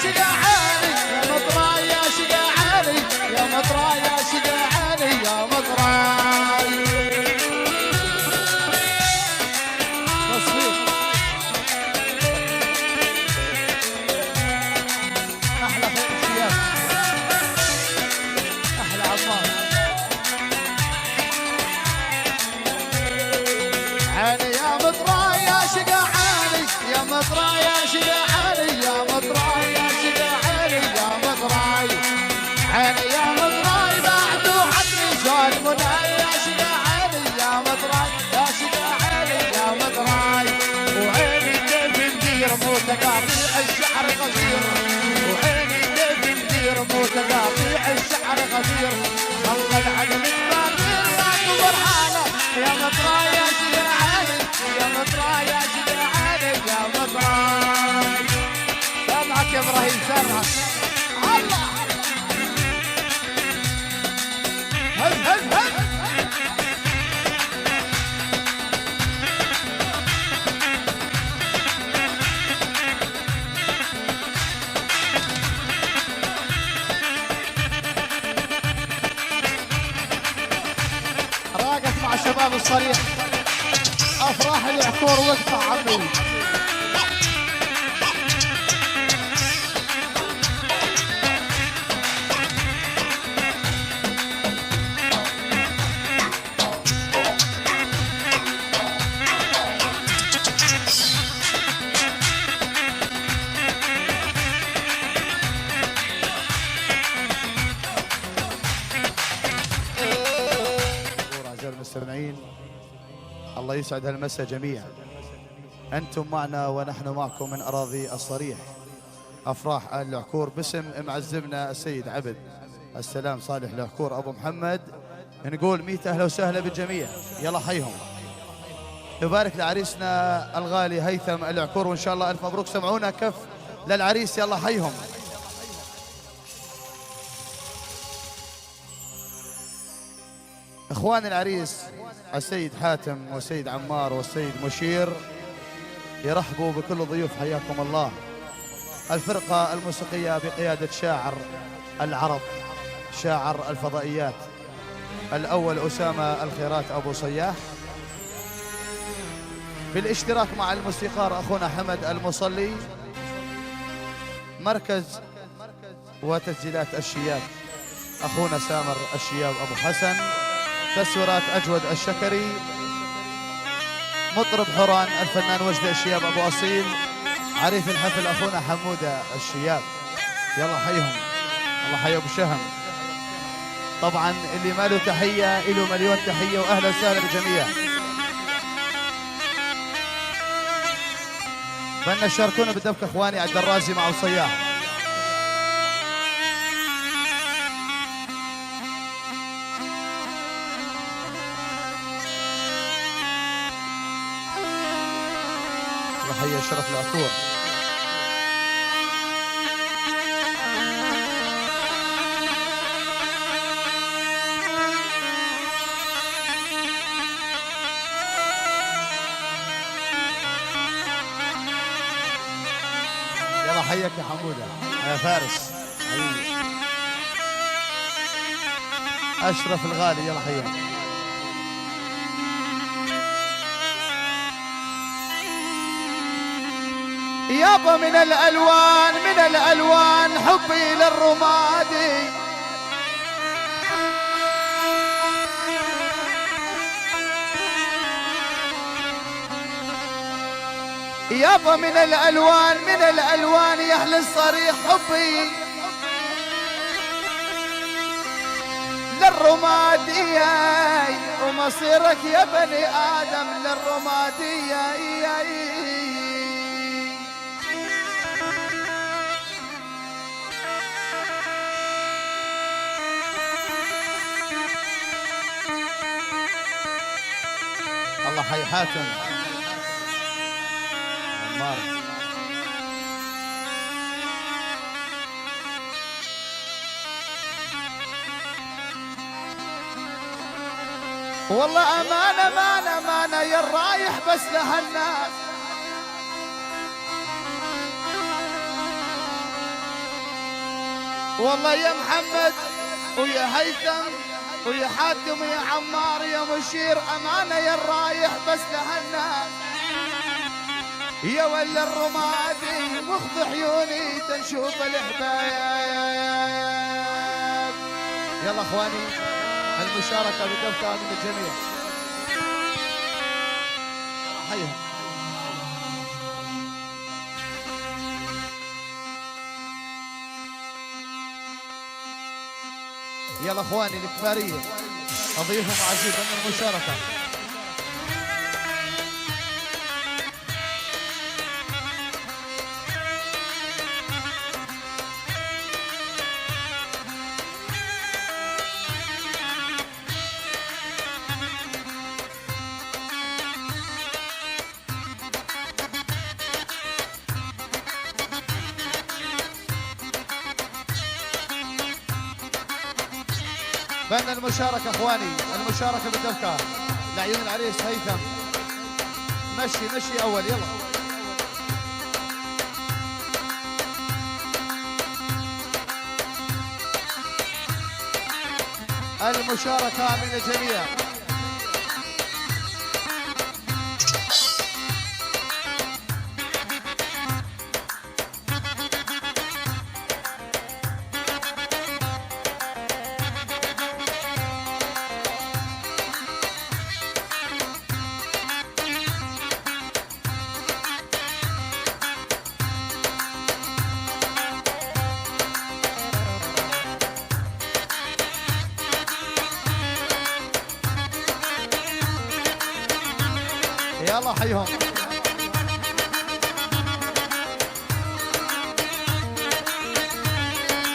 شقعاني يا مطراي يا شقعاني يا مطراي يا شقعاني يا مطراي. تصفيق احلى شياب احلى عمار. عيني يا مطراي يا شقعاني يا مطراي يا شقعاني يا مطراي يا شقعاني يا مطراي. عيني يا مطراي بعد وعدني شلون مناي يا شقعاني يا مطراي يا شقعاني يا مطراي. وعيني كيف ندير مو تقاطيع الشعر قصير وعيني كيف ندير مو تقاطيع الشعر قصير. الله العدل الباطل ما فرحانه يا مطراي يا شقعاني يا مطراي يا شقعاني يا مطراي. سامعك يا ابراهيم سامعك. الله هز هز هز. راقص مع الشباب الصريح افراح العكور واقطع عمي. المستمعين الله يسعد هالمساء جميعا. أنتم معنا ونحن معكم من أراضي الصريح أفراح آل العكور باسم معزمنا السيد عبد السلام صالح العكور أبو محمد. نقول 100 أهلا وسهلا بالجميع. يلا حيهم. نبارك لعريسنا الغالي هيثم العكور وإن شاء الله ألف مبروك. سمعونا كف للعريس. يلا حيهم. إخوان العريس السيد حاتم والسيد عمار والسيد مشير يرحبوا بكل الضيوف حياكم الله. الفرقة الموسيقية بقيادة شاعر العرب شاعر الفضائيات الأول أسامة الخيرات أبو صياح بالاشتراك مع الموسيقار أخونا حمد المصلي. مركز وتسجيلات الشياب أخونا سامر الشياب أبو حسن. تسويرات أجود الشكري. مطرب حوران الفنان وجد الشياب أبو أصيل. عريف الحفل أخونا حمودة الشياب. يلا حيهم. الله حي أبو شهم. طبعا اللي ما له تحية له مليون تحية وأهلا وسهلا بالجميع. بدنا تشاركونا بالدبكة اخواني عبد الرازي مع الصياح. حي شرف العكور. يلا حيك يا حمودة يا فارس. أشرف الغالي. يلا حيك. يابا من الألوان حبي للرمادي. يابا من الألوان يحلى الصريح حبي للرمادية ومصيرك يا بني آدم للرمادية. الله حي حاتم عمار. والله أمانة يا الرايح بس لهالناس. والله يا محمد ويا هيثم ويا حاتم ويا عمار يا مشير امانه يا الرايح بس لهالناس يا ولا الرمادي واخذ عيوني تنشوف الحبايب. يلا اخواني المشاركه بدفة من الجميع. حيهم. يلا اخواني الكفاريه اضيفهم عزيز من المشاركه. فن المشاركة اخواني، المشاركة بالدفكة لعيون العريس هيثم. مشي اول يلا. المشاركة من الجميع. يلا حيهم.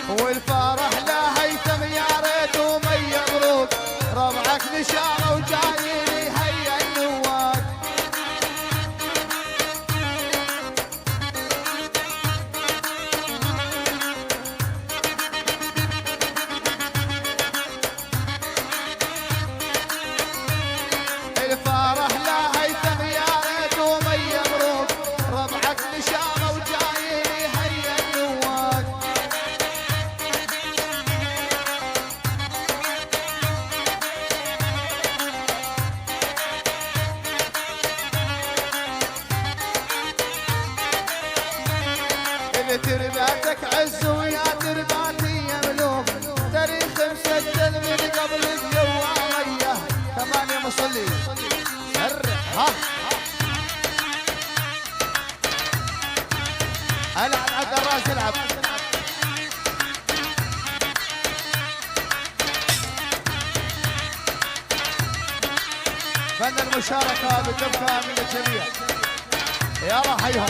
والفرح لا هيثم يا ريت ومي مبروك ربعك نشاره وجايين هيا النواق. الفرح لا هيثم يا ريت ومي مبروك ربعك نشاره وجايين هيا النواق. اللي ترباتك عز ويا ترباتي يا ملوك تاريخ مسجل من قبل الجوارية. كمان يا مصلي ها العب عبد الراس العب. فن المشاركة بالدفة من الجميع. يلا حيهم.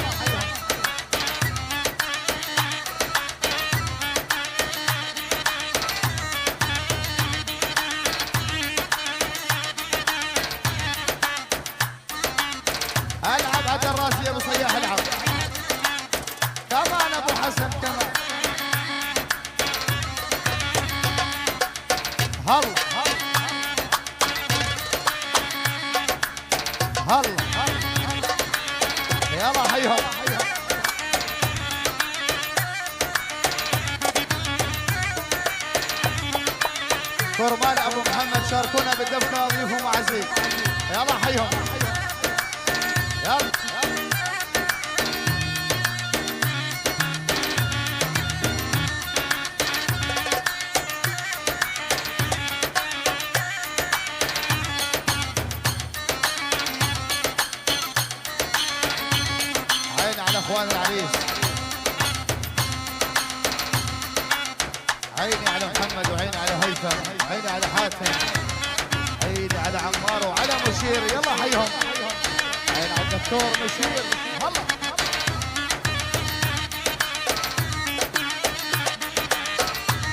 العب عبد الراس يا ابو صياح العب. كمان ابو حسن كمان. هلا يلا حيهم. كرمال ابو محمد شاركونا بالدفكه ضيوفهم عزيز. يلا حيهم. يلا عين على اخوان العريس. عيني على محمد وعيني على هيثم، عيني على حاتم، عيني على عمار وعلى مشير. يلا حيهم. عين على الدكتور مشير. هلا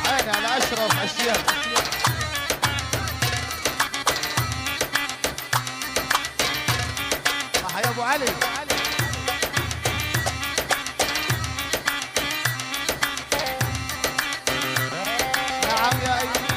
عيني على اشرف اشياء. صح يا ابو علي. نعم يا ايمن.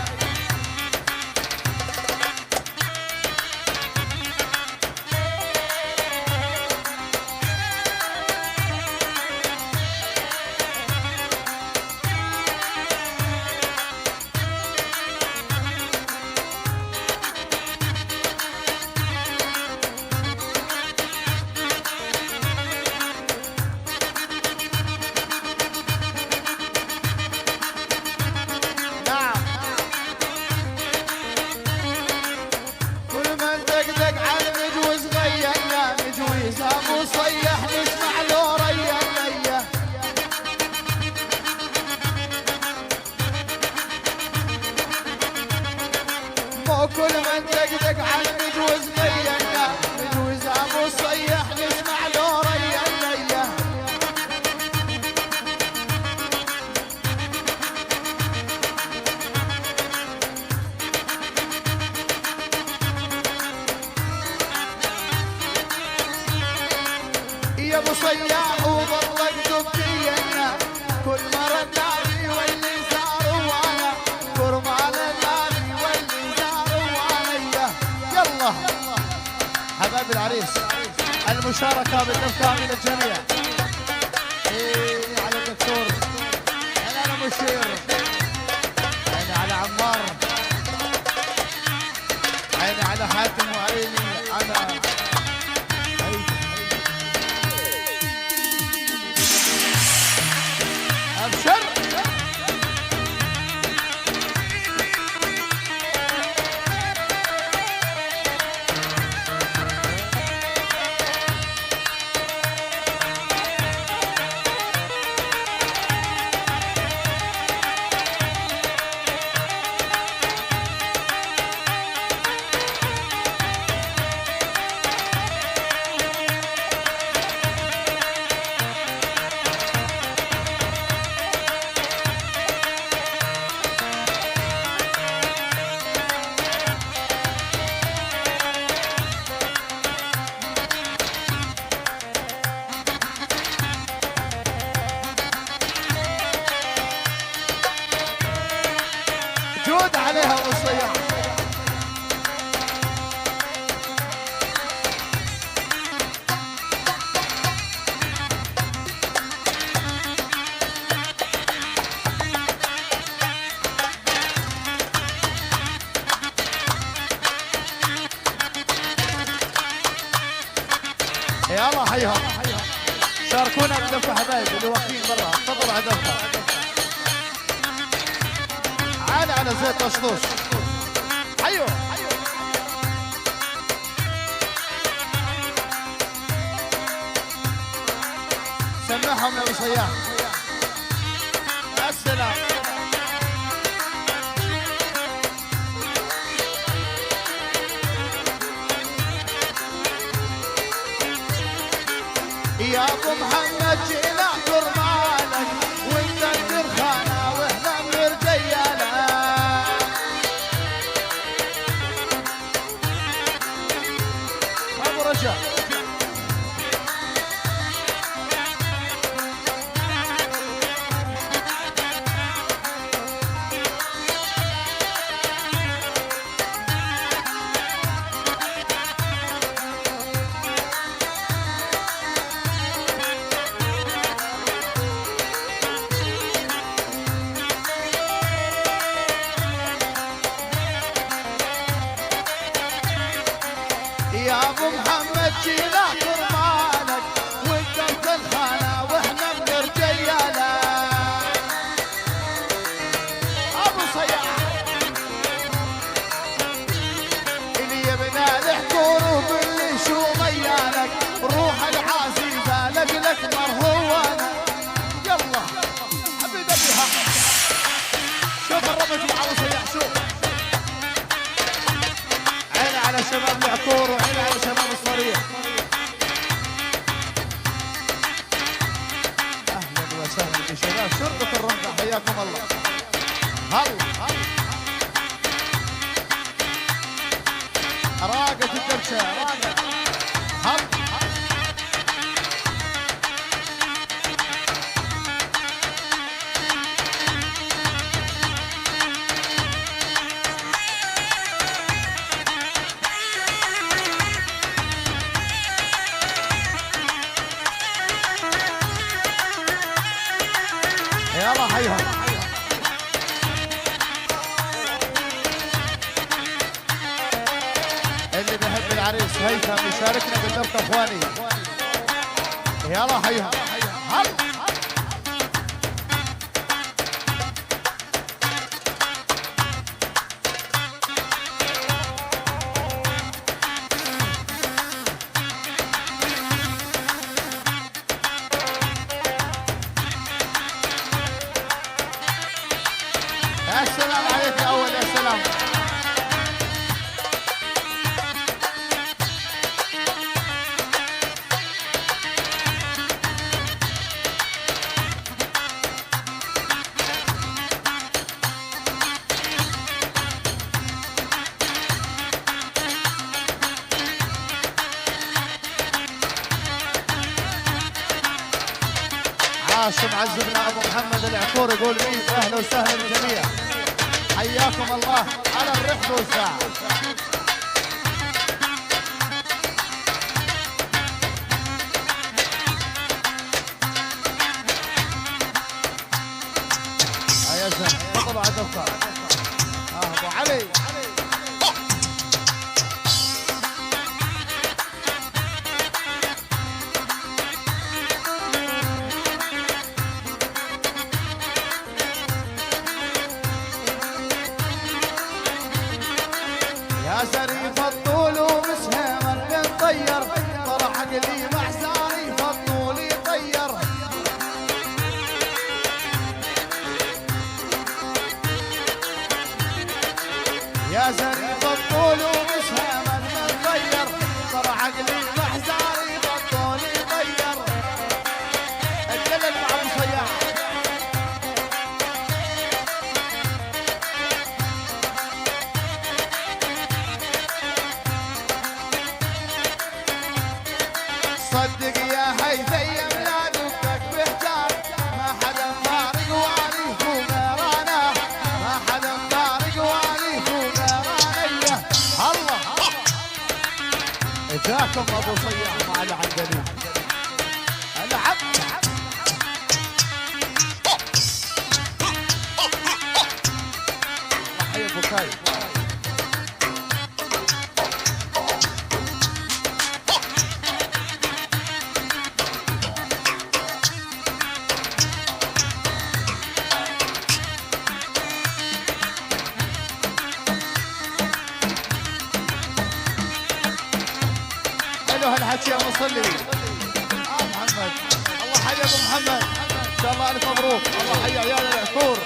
ابو صياح وظلك دبينا كل مرة النبي واللي زار وانا كرمال النبي واللي زار وانا. يلا حبايب العريس المشاركة بالدفع من الجميع. على الدكتور على مشير عيني على عمار عيني على حاتم وعيني على ابشر. جود عليها ابو صياح. يلا حيهم شاركونا بدفة حبايب اللي واقفين برا. تفضلوا على دفة على زيت مشطوش. حيو سمعهم يا ابو صياح. السلام يا ابو محمد جينا كرمالك وانت الدرخانه واحنا من رجالك. ابو رجاء يا ابو محمد جينا كرمانك وانت الخانه واحنا من رجالك. ابو صياح اللي يبنى الحضور وباللي شو ميالك روح العزيزه لك مرهونه. يلا ابي ذبيحه شوف الرمج مع ابو صياح. شوف عيني على شباب العطور وعيني على شباب الصريح. اهلا وسهلا بشباب شرطة الرمضة حياكم الله. هلا راقة الدبشة راقة. هلا يلا حيهم اللي بيحب العريس هيثم يشاركنا بالدفة اخواني. يلا حيهم هلا السلام عليك يا اول. يا سلام هاشم عزبنا ابو محمد العكور يقول عيد اهلا وسهلا بالجميع. حياكم الله على الرحب والساعه. يا زلمه تفضلوا على الدفتر. ابو علي يا زريف الطول ومسهم اللي مطير طلع عقلي محزاني فالطول يطير. يا زريف الطول ومسهم اللي مطير طلع عقلي محزاني فالطول يطير. الدلل مع ابو صياح. صدق يا هيثم لا دقك بحجار ما حدا فارق والي وغيرانا ما حدا فارق والي وغيرانا. الله جاكم ابو صياح مع العندليب العب. حي ابو كاي هالحكي يا مصلي. محمد الله حي ابو محمد ان شاء الله الف مبروك. الله حي عيال العكور.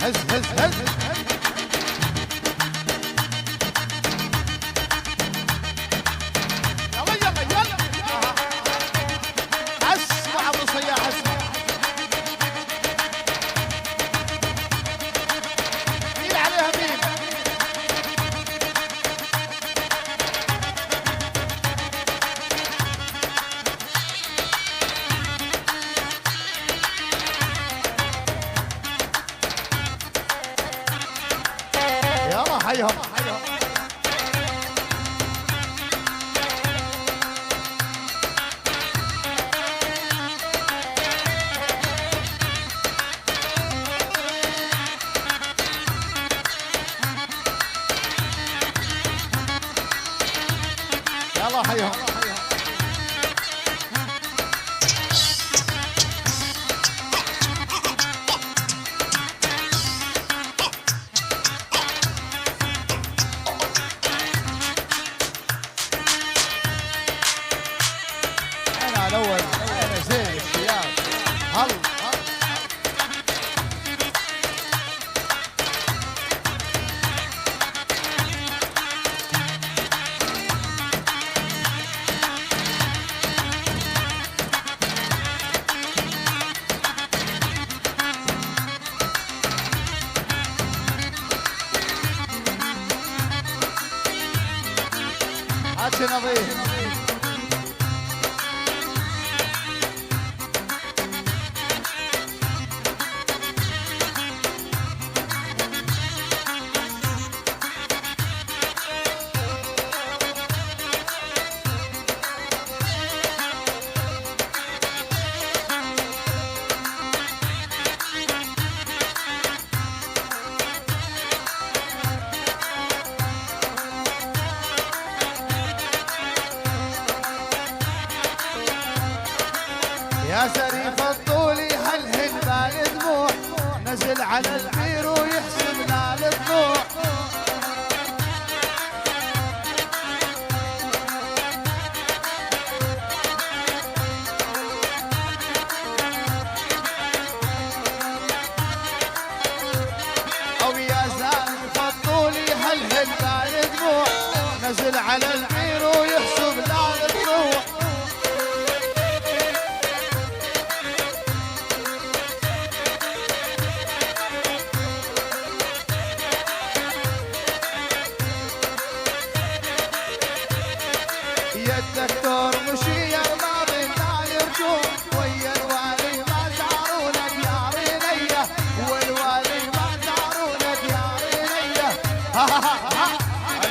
هز هز هز حيهم. يلا حيهم. الاول انا زين الثياب. هل هات نظيف. يا سريف الطولي هالهن بالدموع نزل على البير ويحسبنا الطلوع. او يا سريف الطولي هالهن بالدموع نزل على البير ويحسبنا الطلوع.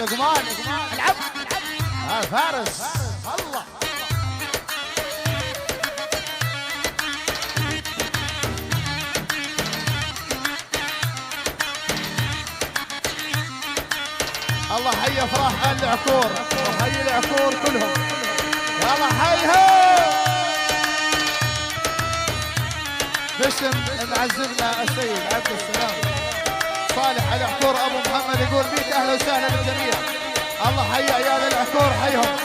لقمان العب فارس الله. الله حي افراح العكور وحي العكور كلهم. يلا حيهم باسم معزمنا السيد عبد السلام صالح العكور ابو محمد يقول 100 اهلا وسهلا بالجميع. الله حي عيال العكور حيهم.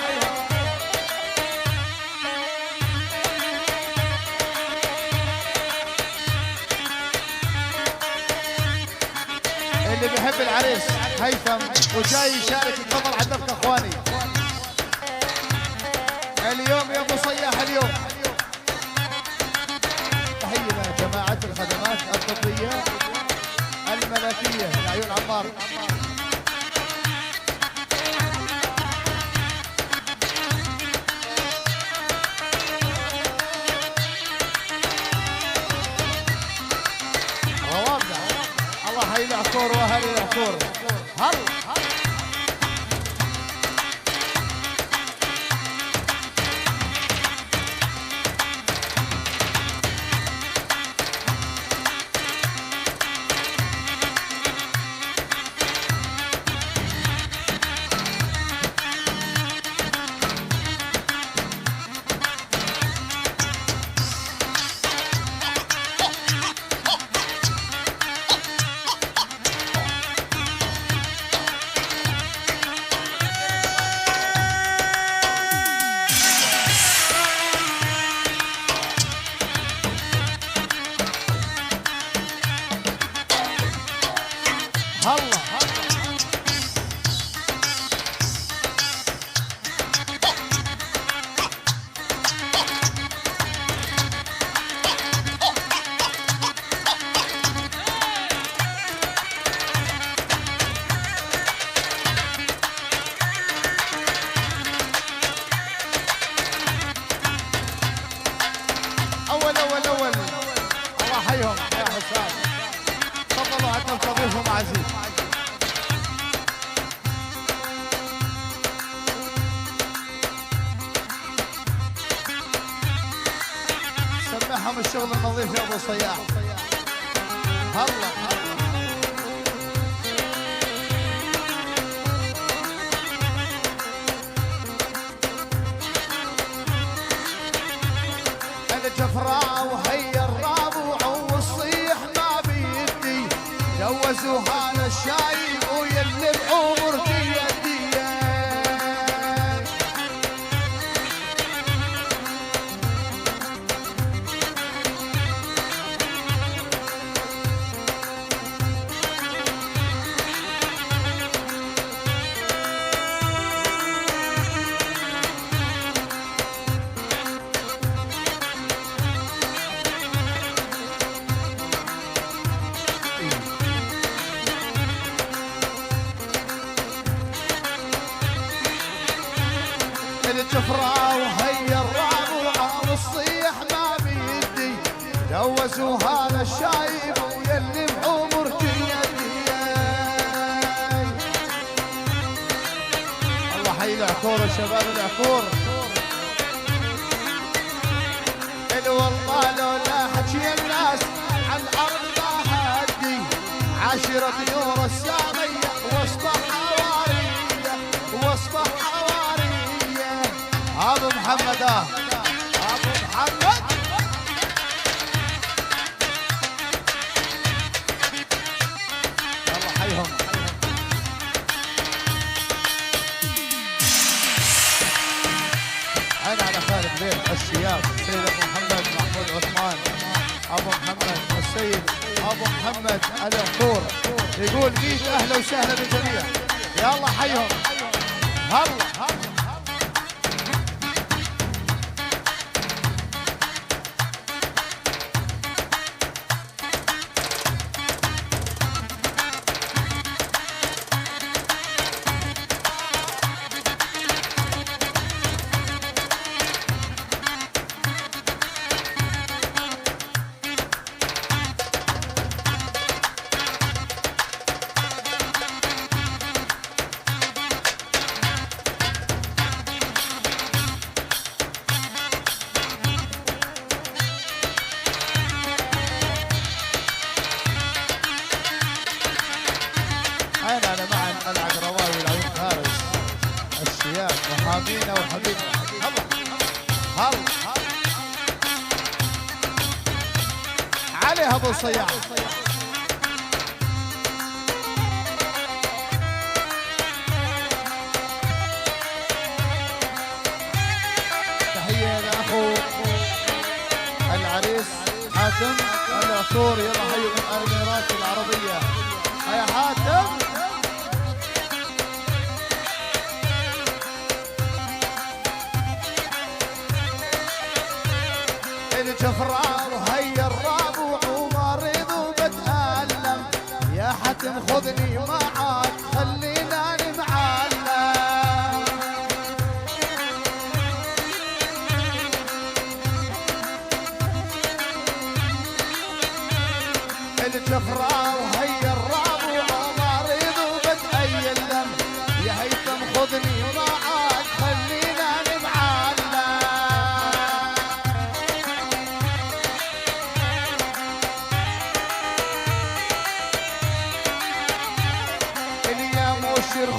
اللي بيحب العريس هيثم وجاي يشارك يتفضل على الدفة اخواني. اليوم يا ابو صياح اليوم. تحية جماعة الخدمات الطبية الملكية لعيون عمار. روابنا الله حي العكور واهل العكور. هلا اول الله حيهم يا حسام. تفضلوا عندنا ضيفهم عزيز. سمعهم الشغل النظيف يا ابو صياح. هلا الجفراء وهي الرابع والصيح ما بيدي جوزوا هذا الشايب ويلي بعمر ديدي. الجفراء وهي الرابعة والصيح ما بيدي جوزوا هذا الشايب ويلي بعمر ديدي. الله حي العكور يا شباب العكور. والله لولا حكي الناس عن الارض ما هدي عاشرة طيور السامية وسط حوارية وسط حوارية. ابو محمد ابو محمد يلا حيهم. عين على خالد بيت الشياب سيد ابو محمد محمود عثمان ابو محمد والسيد ابو محمد العكور يقول 100 اهلا وسهلا بالجميع. يلا حيهم. هلا وياك وحامينا وحبيبنا. هلا عليها ابو صياح. تحية لاخو العريس حاتم العثور. يلا حيوا من الامارات العربية. هيا حاتم. الجفراء وهيا الرابع ومريض وبتألم، يا حاتم خذني معاك خليناني معلم. الجفراء وهيا الرابع ومريض وبتألم، يا هيثم خذني معاك خليناني معلم.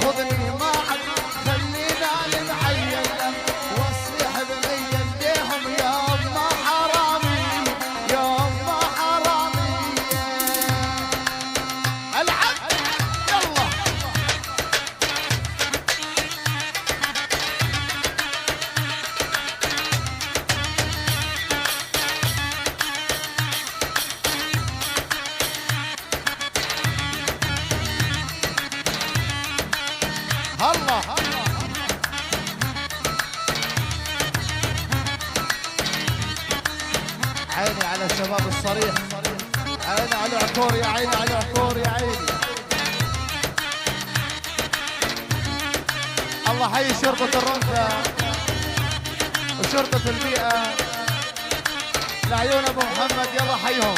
خذني معك خلينا نعين، وصيح بني يديهم يا أم حرامي يا أم حرامي. العب يلا. الله عيني على الشباب الصريح، عيني على عكور يا عيني على عكور يا عيني. الله حي شرطة الرنكة وشرطة البيئة لعيون ابو محمد. يلا حيهم.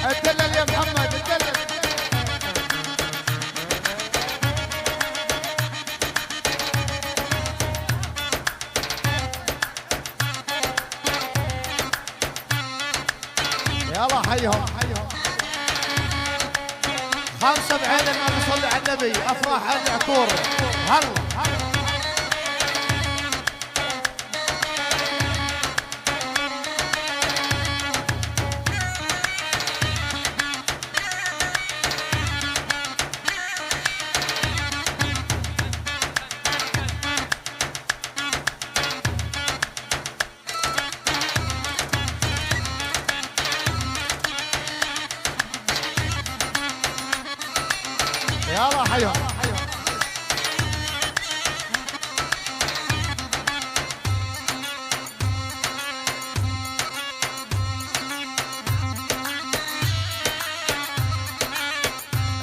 اتدلل يا محمد اتدلل. يلا حيهم 5 بعين ما بيصلي على النبي. افراح العكور. هلا يلا حيهم.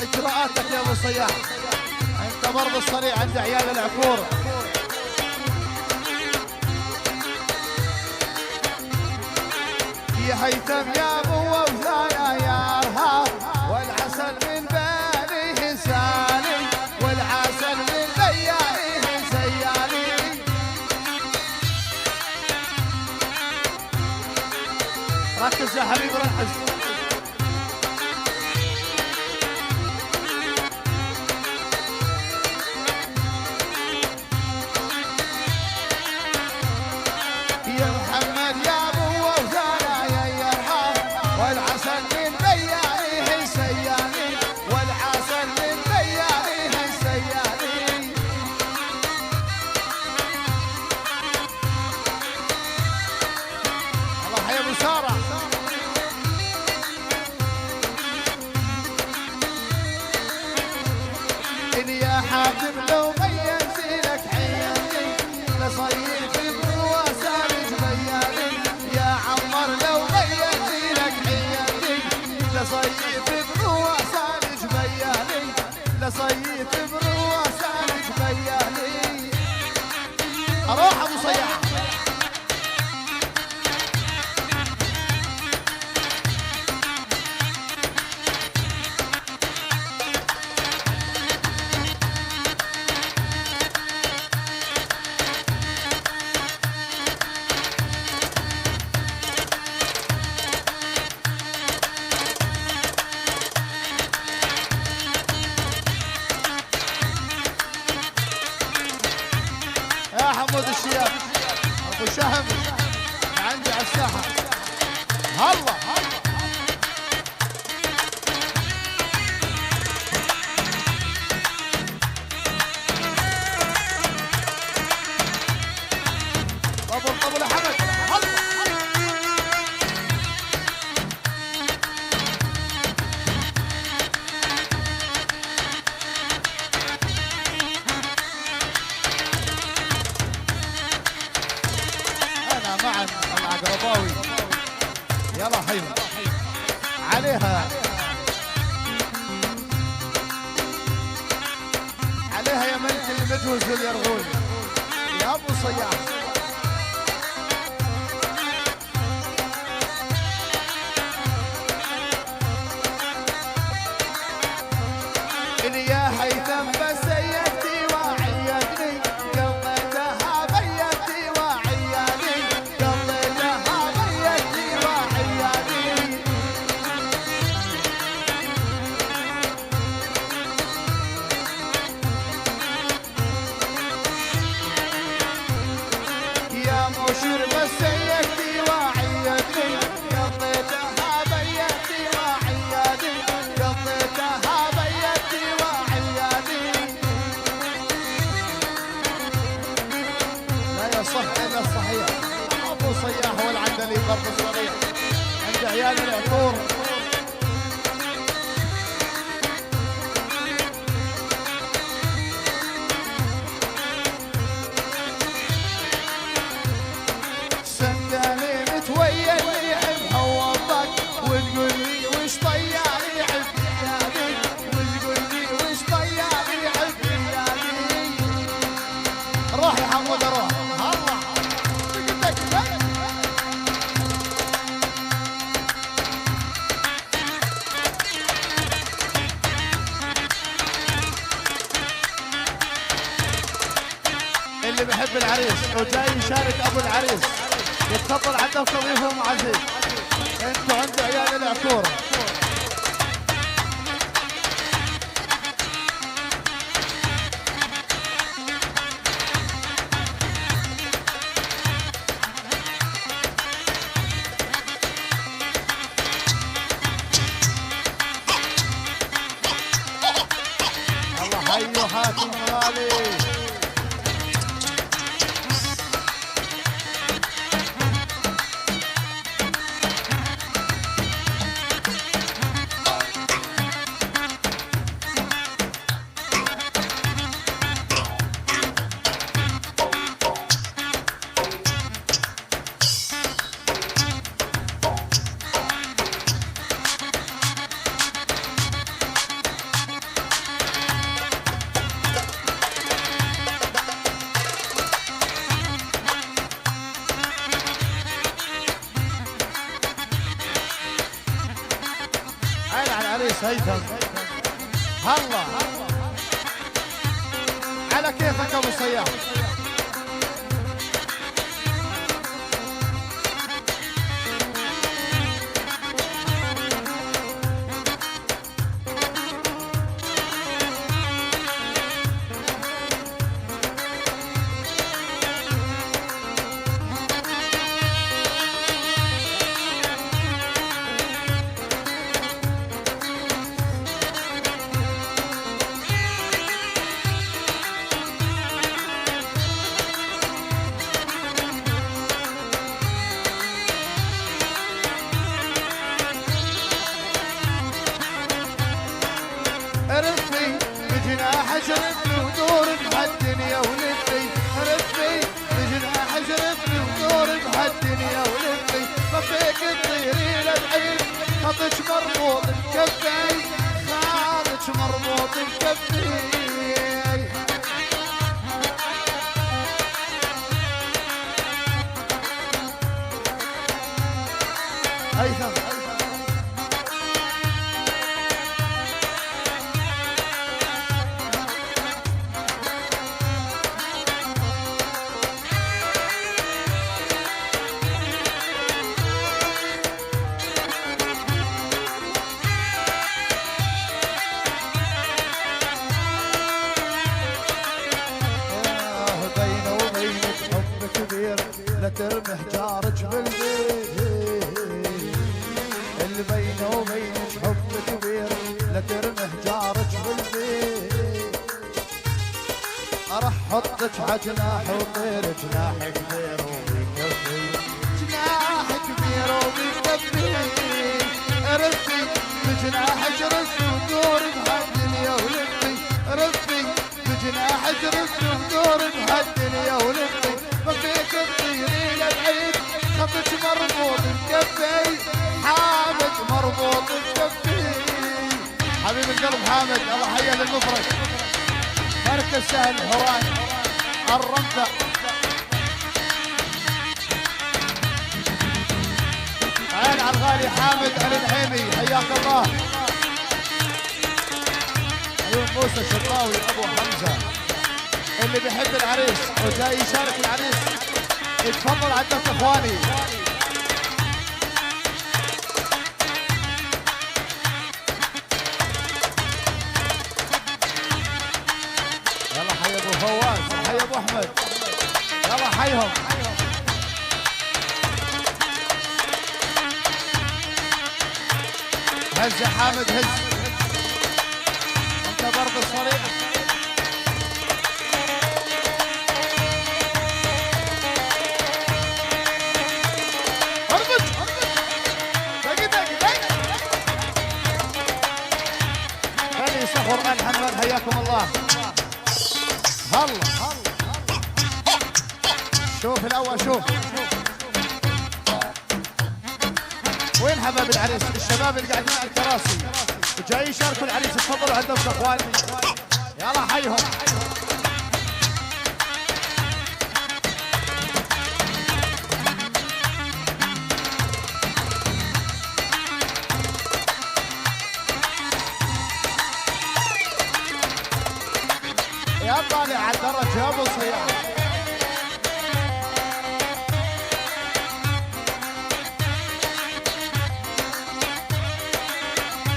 اجراءاتك يا ابو صياح، انت برضه الصريع عند عيال العكور. يا هيثم يا ابو وفايا يا ارهاب، والعسل من بالي سالي، والعسل من لياليه سيالي. ركز يا حبيبي ركز. يا محمد يا ابو وفايا يا ارهاب، والعسل من لياليه سيالي، والعسل من لياليه سيالي. الله حي ابو ساره. الشياب ابو شهم عندي على الساحه. هلا طبل يا حمد. انا مع العقرباوي. يلا حيهم عليها عليها يا ملك المجوز واليرغول يا ابو صياح. يا هيثم بس يدي وعيدني قضيتها بيدي وعياني قضيتها بيدي وعياني. يا مشير بس يدي وعيدني قضيتها بيدي وعياني قضيتها بيدي وعياني. لا يصح الا الصحيح. ابو صياح والعندلي برضه صغير عند عيال العطور. سنداني متويل يحب هوضك وتقول لي وش طياري يحب ريالي وتقول لي وش طياري يحب ريالي. روح يا حمود روح. الله اللي بيحب العريس وجاي يشارك ابو العريس يتفضل عندكم ضيفهم عزيز. انتوا عند عيال العكور. الله حيو حاتم غالي. العريس هيثم. هلا على كيفك ابو صياح. رفي بجناح جرفني ودور بهالدنيا ولفي. رفي بجناح جرفني ودور بهالدنيا ولفي. ما فيك تطيري لبعيد خطش مربوط بكفي خاطش مربوط بكفي. هيثم اللي بينه وبينك حب كبير لا ترمه جارك بالبيت. راح حطك عجناح وطير جناح كبير وبيكفي جناح كبير وبيكفي. رفي بجناحك رفي ودور بهالدنيا ولفي. رفي بجناحك رفي ودور بهالدنيا ولفي. ما فيك تطيري لبعيد خطك مربوط بكفي. حامد مربوط بكفي. حبيب القلب حامد الله حيه للمفرد. مركز سهل هران الرمثة. عين على الغالي حامد النعيمي حياك الله. عيون موسى الشطاوي ابو حمزه اللي بيحب العريس وجاي يشارك العريس يتفضل عندك اخواني. يلا حي ابو فواز حي ابو احمد يلا حيهم. هز يا حامد هز انت برضه الصريح. اربط دقي دقي دقي. خلي سفر الحمد حياكم الله. هلا شوف الاول شوف وين حباب العريس؟ الشباب اللي قاعدين على الكراسي وجاي يشاركوا العريس تفضلوا عندهم اخواني يلا حيهم. يا طالع على الدرج يا ابو صيام.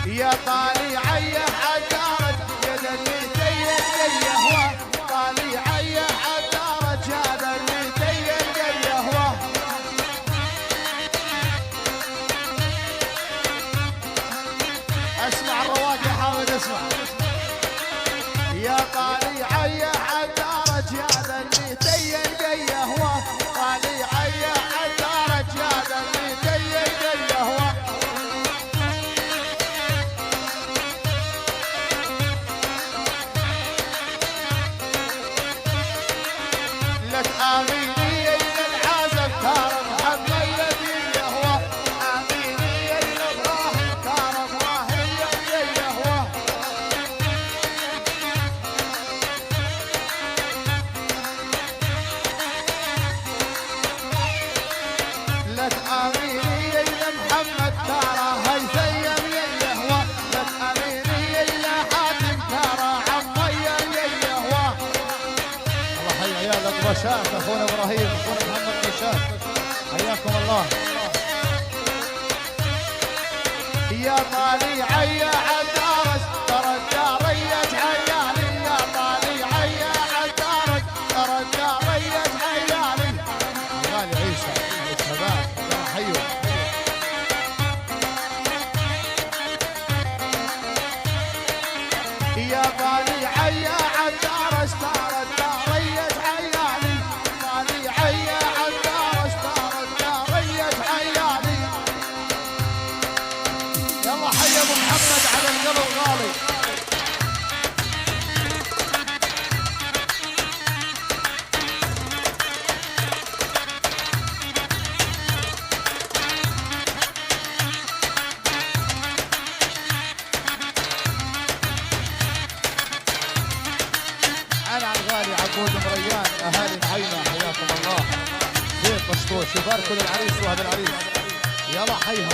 يا طالع يا حجارج يا دلي تيه هو. طالع يا حجارج يا دلي تيه هو. اسمع الرواق يا حامد اسمع. يا طالع يا حجارج يا دلي تيه هو. طالع يا حجارج يا دلي تيه هو. لك آميني إلى العازب كارم محمد الذي يهوى. آميني إلى إبراهيم كارم راهي الذي يهوى. لك آميني إلى محمد كارا هيثم يهوى. لك آميني إلى حاتم كارا عمي يهوى. الله حي عيال الرشاد اخونا ابراهيم اخونا محمد رشاد حياكم الله. يا طالع يا عدارج ترى الدارية عيالي. يا طالع يا عدارج ترى الدارية عيالي. غالي عيسى الشباب يلا حيوا. يا طالع يا عدارج ترى الدارية عيالي. طالع يا عدارج ترى الدارية عيالي. يلا حي ابو محمد على القلب غالي. انا على الغالي عقود مريان اهالي نعيمه حياكم الله. زين مشطوش يباركوا للعريس وهذا العريس يلا حيهم.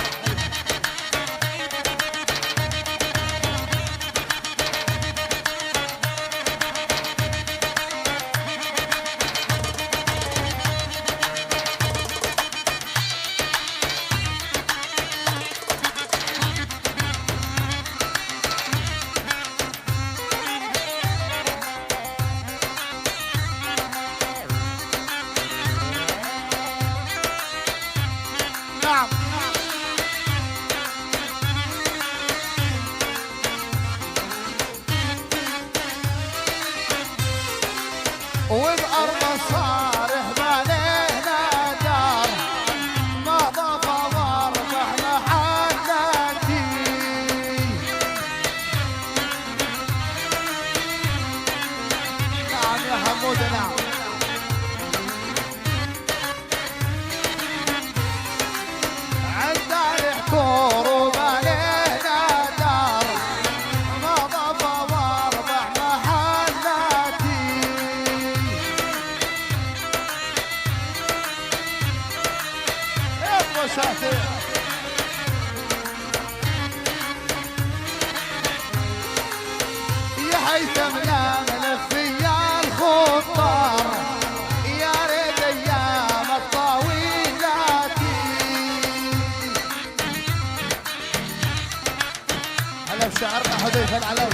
ألف شعرنا حذيفة العلوي.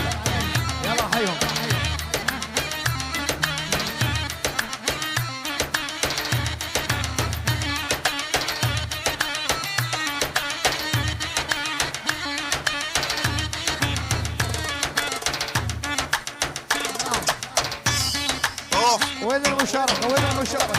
يلا حيهم. وين المشاركة؟ وين المشاركة؟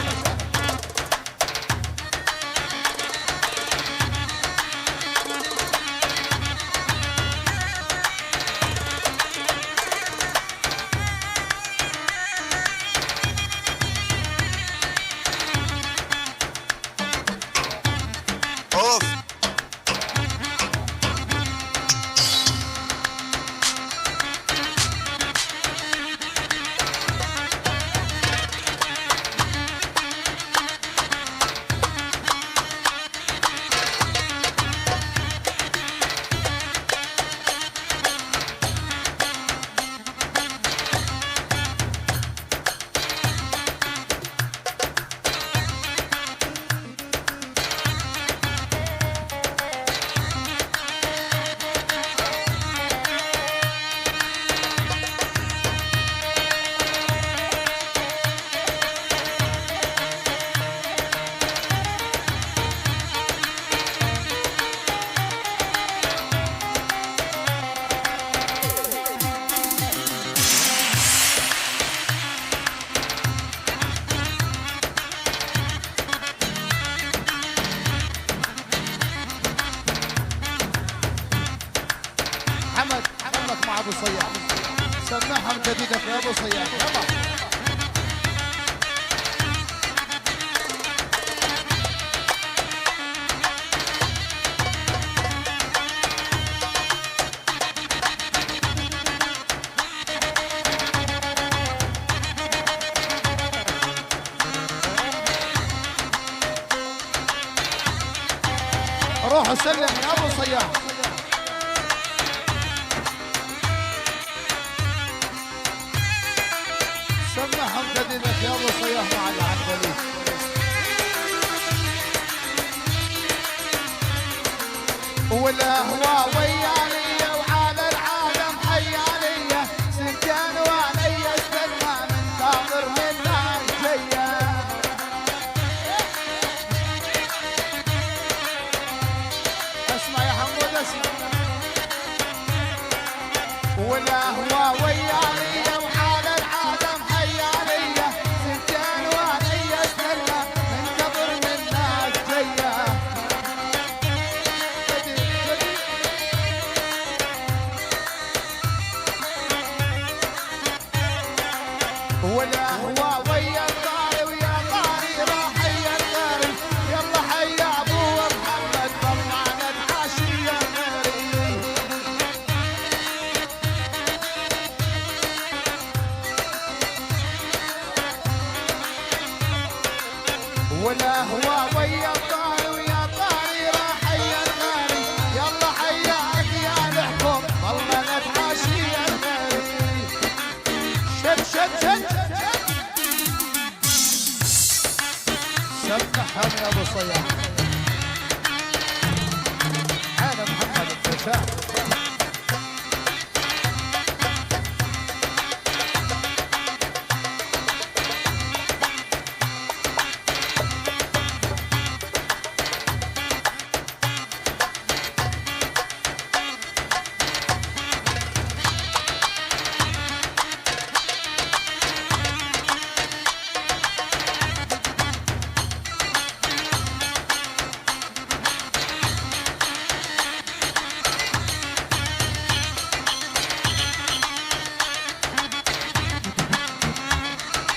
حمد مع ابو صياح. سمعهم جديدك يا ابو صياح. يلا روحوا سلم يا ابو صياح. سمعهم جديدك يا ابو صياح مع العندليب. والهوا وياني وعلى العالم حياني، سكان وعلي استنى منتظر منا جايه. اسمع يا حمود اسمع. والهوا وياني وعلى العالم حياني، سكان وعلي استنى منتظر منا جايه. والهوا ويا الطاري ويا طاري راح يا الطاري. يلا حيا ابو محمد طلعنا العاشي يا ماري. والهوا ويا الطاري ويا طاري راح يا الطاري. يلا حياك يا الحكم طلعنا العاشي يا ماري. شد شد شد سمعهم يا ابو صياح. انا محمد الدشاش.